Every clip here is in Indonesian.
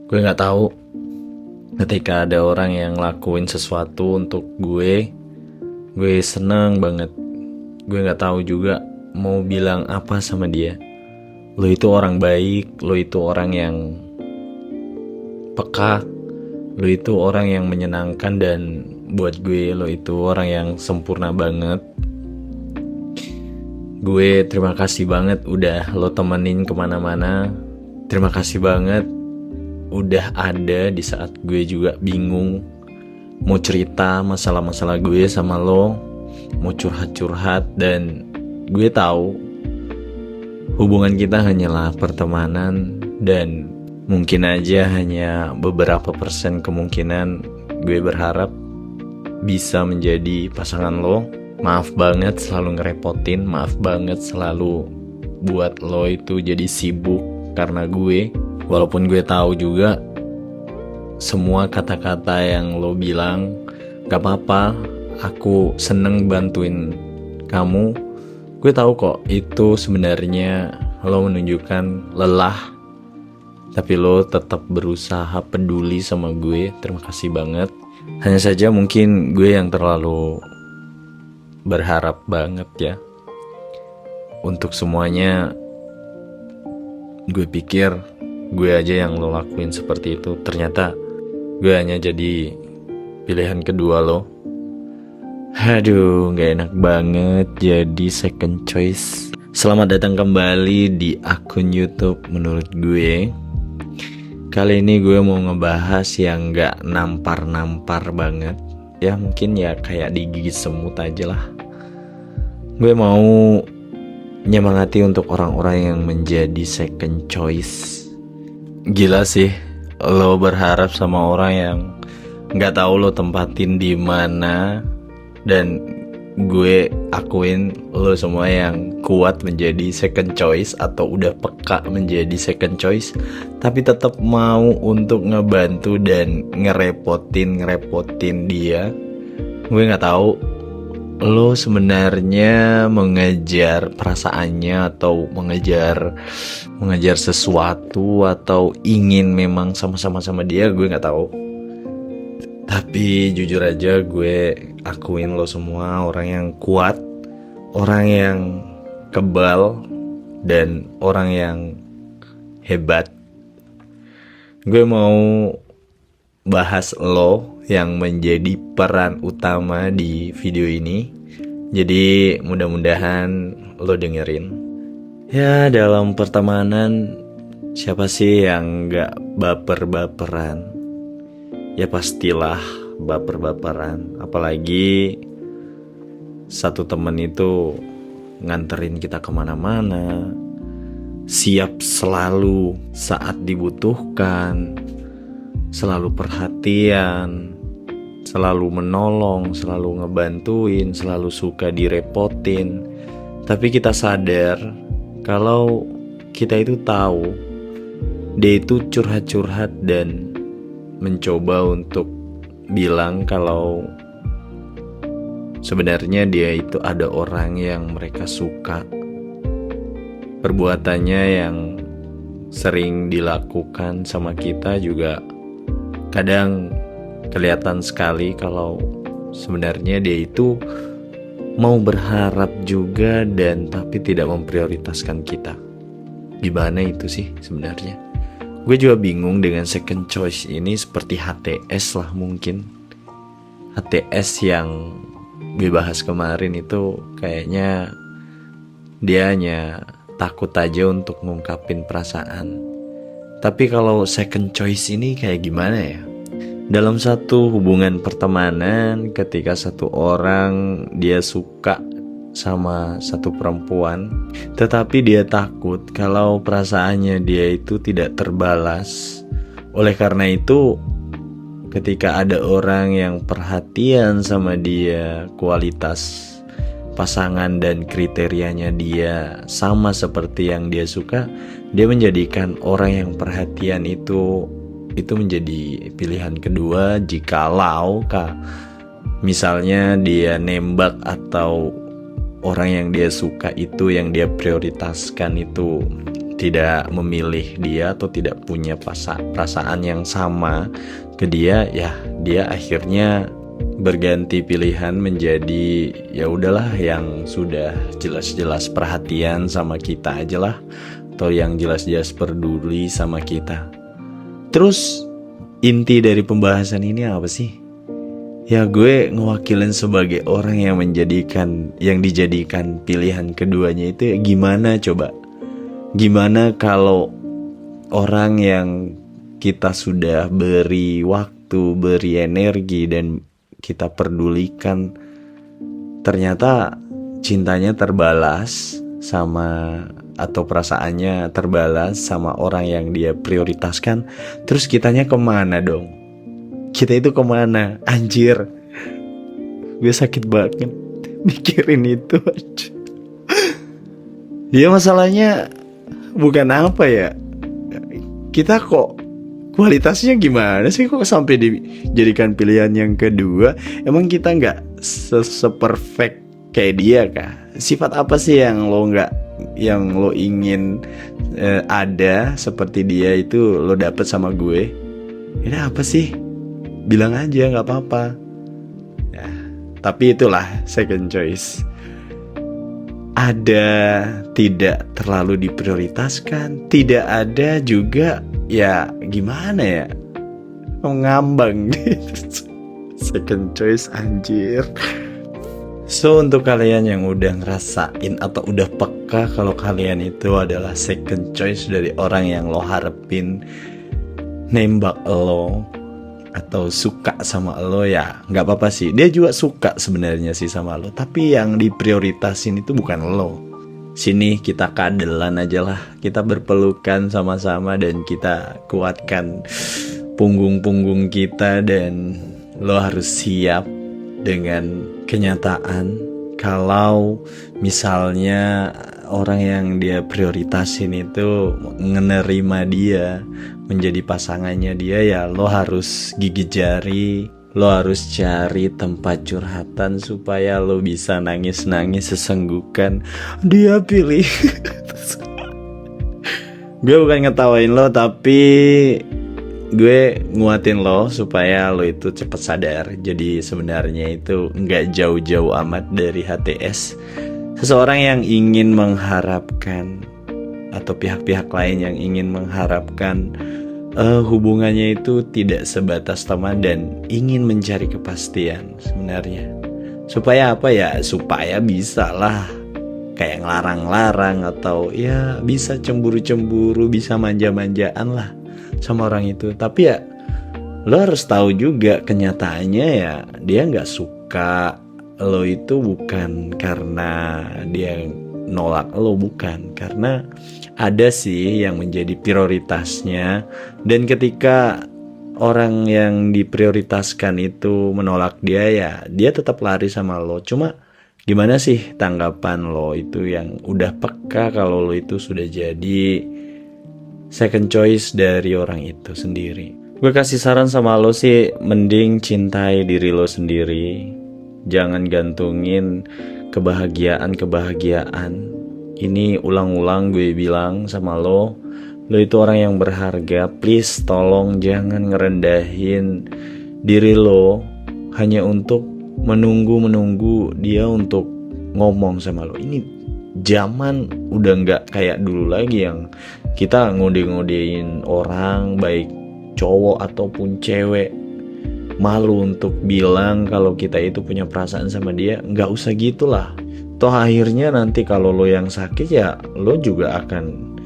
Gue nggak tahu ketika ada orang yang lakuin sesuatu untuk gue seneng banget. Gue nggak tahu juga mau bilang apa sama dia. Lo itu orang baik, lo itu orang yang peka, lo itu orang yang menyenangkan, dan buat gue lo itu orang yang sempurna banget. Gue terima kasih banget udah lo temenin kemana-mana. Terima kasih banget udah ada di saat gue juga bingung mau cerita masalah-masalah gue sama lo, mau curhat-curhat. Dan gue tahu hubungan kita hanyalah pertemanan, dan mungkin aja hanya beberapa persen kemungkinan gue berharap bisa menjadi pasangan lo. Maaf banget selalu ngerepotin, maaf banget selalu buat lo itu jadi sibuk karena gue. Walaupun gue tahu juga semua kata-kata yang lo bilang gak apa-apa, aku seneng bantuin kamu. Gue tahu kok itu sebenarnya lo menunjukkan lelah, tapi lo tetap berusaha peduli sama gue. Terima kasih banget. Hanya saja mungkin gue yang terlalu berharap banget ya. Untuk semuanya gue pikir gue aja yang lo lakuin seperti itu. Ternyata gue hanya jadi pilihan kedua lo. Aduh, gak enak banget jadi second choice. Selamat datang kembali di akun YouTube Menurut Gue. Kali ini gue mau ngebahas yang gak nampar-nampar banget. Ya mungkin ya kayak digigit semut aja lah. Gue mau nyemangati untuk orang-orang yang menjadi second choice. Gila sih, lo berharap sama orang yang nggak tahu lo tempatin di mana, dan gue akuin lo semua yang kuat menjadi second choice atau udah peka menjadi second choice, tapi tetap mau untuk ngebantu dan ngerepotin dia. Gue nggak tahu lo sebenarnya mengejar perasaannya atau mengejar sesuatu, atau ingin memang sama-sama sama dia. Gue nggak tahu. Tapi jujur aja gue akuin lo semua orang yang kuat, orang yang kebal, dan orang yang hebat. Gue mau bahas lo yang menjadi peran utama di video ini. Jadi mudah-mudahan lo dengerin. Ya, dalam pertemanan siapa sih yang gak baper-baperan? Ya pastilah baper-baperan. Apalagi satu temen itu nganterin kita kemana-mana, siap selalu saat dibutuhkan, selalu perhatian, selalu menolong, selalu ngebantuin, selalu suka direpotin. Tapi kita sadar kalau kita itu tahu dia itu curhat-curhat dan mencoba untuk bilang kalau sebenarnya dia itu ada orang yang mereka suka. Perbuatannya yang sering dilakukan sama kita juga kadang kelihatan sekali kalau sebenarnya dia itu mau berharap juga, dan tapi tidak memprioritaskan kita. Gimana itu sih sebenarnya? Gue juga bingung dengan second choice ini. Seperti HTS lah mungkin. HTS yang gue bahas kemarin itu kayaknya dia hanya takut aja untuk ngungkapin perasaan. Tapi kalau second choice ini kayak gimana ya? Dalam satu hubungan pertemanan, ketika satu orang dia suka sama satu perempuan, tetapi dia takut kalau perasaannya dia itu tidak terbalas. Oleh karena itu, ketika ada orang yang perhatian sama dia, kualitas pasangan dan kriterianya dia sama seperti yang dia suka, dia menjadikan orang yang perhatian itu menjadi pilihan kedua. Jikalau misalnya dia nembak atau orang yang dia suka itu, yang dia prioritaskan itu tidak memilih dia atau tidak punya perasaan yang sama ke dia, ya dia akhirnya berganti pilihan menjadi ya udahlah yang sudah jelas-jelas perhatian sama kita aja lah, atau yang jelas-jelas peduli sama kita. Terus inti dari pembahasan ini apa sih? Ya gue ngewakilin sebagai orang yang dijadikan pilihan keduanya itu, gimana coba? Gimana kalau orang yang kita sudah beri waktu, beri energi, dan kita pedulikan, ternyata cintanya terbalas sama, atau perasaannya terbalas sama orang yang dia prioritaskan. Terus kitanya kemana dong? Kita itu kemana? Anjir, gue sakit banget mikirin itu aja. Ya masalahnya bukan apa ya, kita kok kualitasnya gimana sih kok sampai dijadikan pilihan yang kedua? Emang kita gak se-perfect kayak dia kah? Sifat apa sih yang lo ingin ada seperti dia itu lo dapet sama gue? Ini apa sih? Bilang aja, gak apa-apa ya. Tapi itulah second choice. Ada tidak terlalu diprioritaskan, tidak ada juga ya gimana ya, ngambang gitu. Second choice anjir. So untuk kalian yang udah ngerasain atau udah peka kalau kalian itu adalah second choice dari orang yang lo harapin nembak lo atau suka sama lo, ya nggak apa-apa sih. Dia juga suka sebenarnya sih sama lo, tapi yang diprioritasin itu bukan lo. Sini kita kadelan aja lah, kita berpelukan sama-sama dan kita kuatkan punggung-punggung kita. Dan lo harus siap dengan kenyataan kalau misalnya orang yang dia prioritasin itu menerima dia menjadi pasangannya dia, ya lo harus gigit jari, lo harus cari tempat curhatan supaya lo bisa nangis-nangis sesenggukan. Dia pilih gue bukan ngetawain lo, tapi gue nguatin lo supaya lo itu cepat sadar. Jadi sebenarnya itu gak jauh-jauh amat dari HTS. Seseorang yang ingin mengharapkan, atau pihak-pihak lain yang ingin mengharapkan hubungannya itu tidak sebatas teman dan ingin mencari kepastian sebenarnya. Supaya apa ya? Supaya bisa lah kayak ngelarang-larang, atau ya bisa cemburu-cemburu, bisa manja-manjaan lah sama orang itu. Tapi ya lo harus tahu juga kenyataannya ya dia gak suka lo itu bukan karena dia nolak lo, bukan, karena ada sih yang menjadi prioritasnya. Dan ketika orang yang diprioritaskan itu menolak dia, ya dia tetap lari sama lo. Cuma gimana sih tanggapan lo itu yang udah peka kalau lo itu sudah jadi second choice dari orang itu sendiri? Gue kasih saran sama lo sih, mending cintai diri lo sendiri. Jangan gantungin kebahagiaan ini. Ulang-ulang gue bilang sama lo itu orang yang berharga. Please tolong jangan ngerendahin diri lo hanya untuk menunggu dia untuk ngomong sama lo. Ini zaman udah gak kayak dulu lagi yang kita ngode-ngodein orang, baik cowok ataupun cewek, malu untuk bilang kalau kita itu punya perasaan sama dia. Nggak usah gitulah. Toh akhirnya nanti kalau lo yang sakit, ya lo juga akan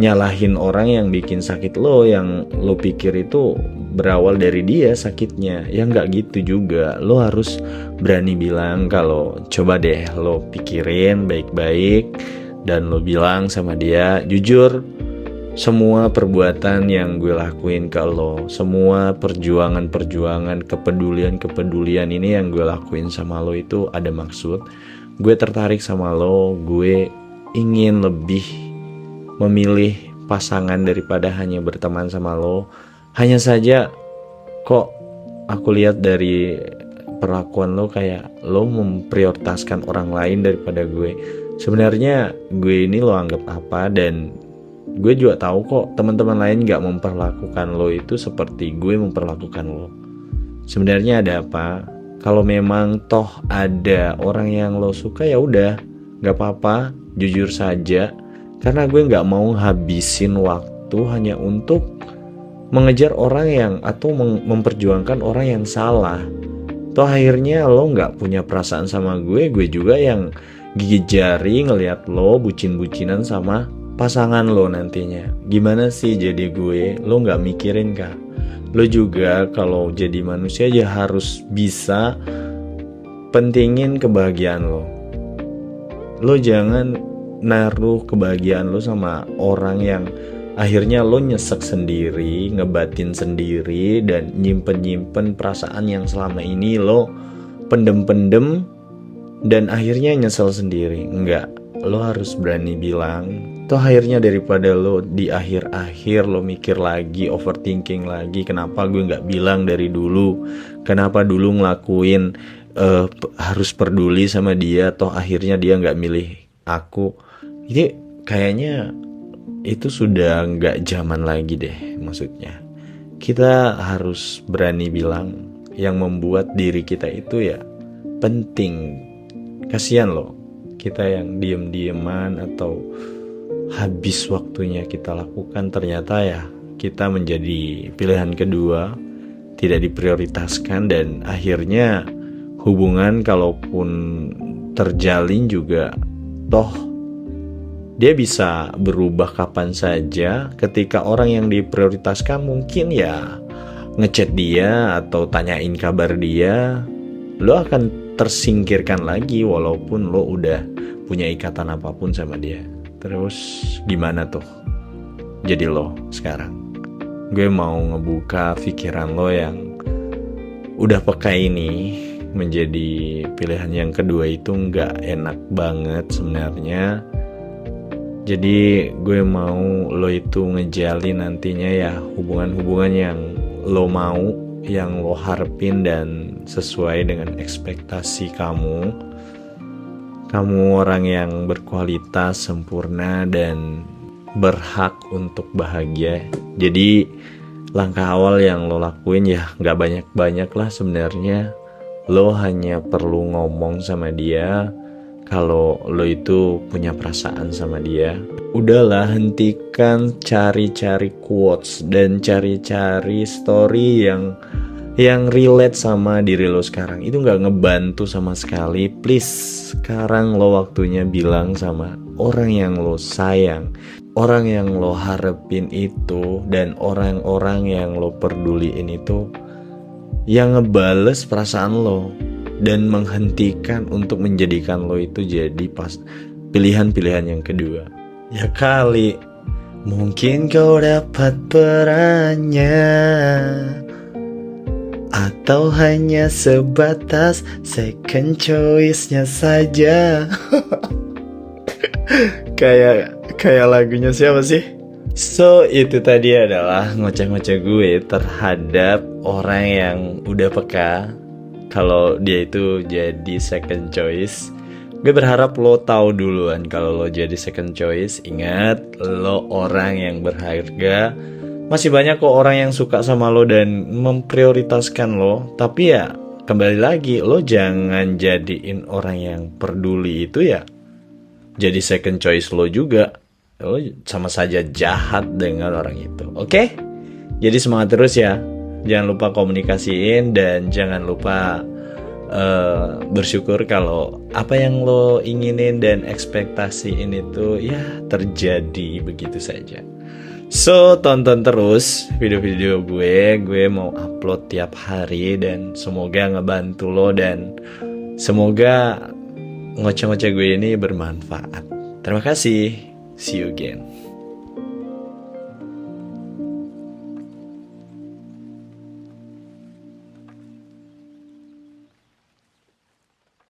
nyalahin orang yang bikin sakit lo, yang lo pikir itu berawal dari dia sakitnya. Ya nggak gitu juga. Lo harus berani bilang kalau coba deh lo pikirin baik-baik, dan lo bilang sama dia jujur, semua perbuatan yang gue lakuin ke lo, semua perjuangan, kepedulian ini yang gue lakuin sama lo itu ada maksud. Gue tertarik sama lo, gue ingin lebih memilih pasangan daripada hanya berteman sama lo. Hanya saja kok aku lihat dari perlakuan lo kayak lo memprioritaskan orang lain daripada gue. Sebenarnya gue ini lo anggap apa, dan Gue juga tahu kok teman-teman lain gak memperlakukan lo itu seperti gue memperlakukan lo. Sebenarnya ada apa? Kalau memang toh ada orang yang lo suka, ya udah, gak apa-apa, jujur saja. Karena gue gak mau habisin waktu hanya untuk mengejar orang yang atau memperjuangkan orang yang salah. Toh akhirnya lo gak punya perasaan sama gue juga yang gigit jari ngelihat lo bucin-bucinan sama pasangan lo nantinya. Gimana sih jadi gue? Lo gak mikirin kah? Lo juga kalau jadi manusia aja harus bisa pentingin kebahagiaan lo. Lo jangan naruh kebahagiaan lo sama orang yang akhirnya lo nyesek sendiri, ngebatin sendiri, dan nyimpen-nyimpen perasaan yang selama ini lo pendem-pendem dan akhirnya nyesel sendiri. Enggak, lo harus berani bilang. Toh akhirnya daripada lo di akhir-akhir lo mikir lagi, overthinking lagi, kenapa gue gak bilang dari dulu, kenapa dulu ngelakuin harus peduli sama dia, toh akhirnya dia gak milih aku. Ini kayaknya itu sudah gak zaman lagi deh. Maksudnya kita harus berani bilang yang membuat diri kita itu ya penting. Kasian loh kita yang diem-dieman atau habis waktunya kita lakukan, ternyata ya kita menjadi pilihan kedua, tidak diprioritaskan, dan akhirnya hubungan kalaupun terjalin juga toh dia bisa berubah kapan saja. Ketika orang yang diprioritaskan mungkin ya ngechat dia atau tanyain kabar dia, lo akan tersingkirkan lagi walaupun lo udah punya ikatan apapun sama dia. Terus gimana tuh jadi lo sekarang? Gue mau ngebuka pikiran lo yang udah peka ini menjadi pilihan yang kedua itu gak enak banget sebenarnya. Jadi gue mau lo itu ngejalin nantinya ya hubungan-hubungan yang lo mau, yang lo harapin dan sesuai dengan ekspektasi kamu. Kamu orang yang berkualitas, sempurna, dan berhak untuk bahagia. Jadi langkah awal yang lo lakuin ya gak banyak-banyak lah sebenarnya. Lo hanya perlu ngomong sama dia kalau lo itu punya perasaan sama dia. Udahlah, hentikan cari-cari quotes dan cari-cari story yang relate sama diri lo sekarang. Itu gak ngebantu sama sekali. Please, sekarang lo waktunya bilang sama orang yang lo sayang, orang yang lo harapin itu, dan orang-orang yang lo peduliin itu, yang ngebales perasaan lo dan menghentikan untuk menjadikan lo itu jadi pilihan-pilihan yang kedua. Ya kali, mungkin kau dapat perannya, atau hanya sebatas second choice-nya saja. Kayak lagunya siapa sih? So itu tadi adalah ngoceh-ngoceh gue terhadap orang yang udah peka kalau dia itu jadi second choice. Gue berharap lo tahu duluan kalau lo jadi second choice. Ingat, lo orang yang berharga. Masih banyak kok orang yang suka sama lo dan memprioritaskan lo. Tapi ya kembali lagi, lo jangan jadiin orang yang peduli itu ya jadi second choice lo juga. Lo sama saja jahat dengan orang itu. Oke? Jadi semangat terus ya. Jangan lupa komunikasiin dan jangan lupa bersyukur kalau apa yang lo inginin dan ekspektasiin itu ya terjadi begitu saja. So tonton terus video-video gue mau upload tiap hari dan semoga ngebantu lo dan semoga ngoceh-ngoceh gue ini bermanfaat. Terima kasih, see you again.